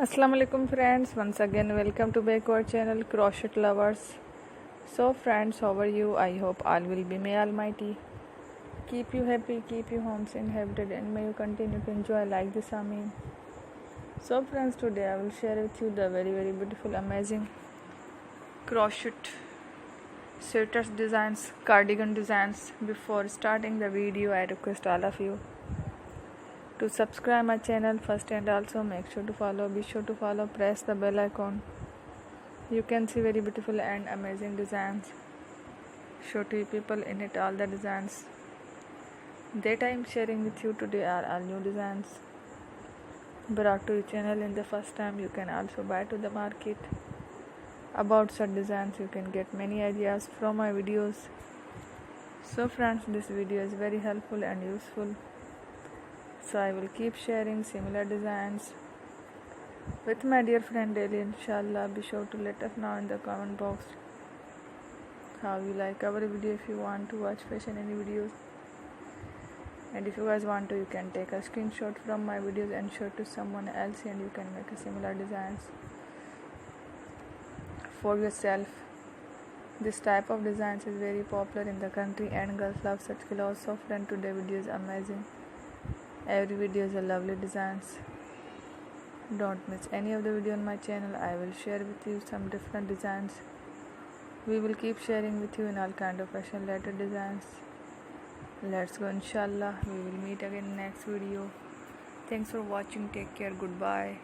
Assalamu alaikum friends, once again welcome to back our channel Crochet Lovers. So friends, how are you? I hope all will be, may Almighty keep you happy, keep you homes inhabited, and may you continue to enjoy like this. Amin. So friends, today I will share with you the very beautiful amazing crochet sweaters designs, cardigan designs. Before starting the video, I request all of you to subscribe my channel first, and also make sure to follow, be sure to follow, press the bell icon. You can see very beautiful and amazing designs. Show to you people in it all the designs that I am sharing with you today are all new designs brought to your channel in the first time. You can also buy to the market about such designs. You can get many ideas from my videos. So friends, this video is very helpful and useful. So I will keep sharing similar designs with my dear friend daily, inshallah. Be sure to let us know in the comment box how you like our video. If you want to watch fashion any videos, and if you guys want to, you can take a screenshot from my videos and show it to someone else, and you can make a similar designs for yourself. This type of designs is very popular in the country and girls love such clothes. So friend, today video is amazing. Every video is a lovely designs. Don't miss any of the video on my channel. I will share with you some different designs. We will keep sharing with you in all kind of fashion related designs. Let's go, inshallah. We will meet again in next video. Thanks for watching. Take care. Goodbye.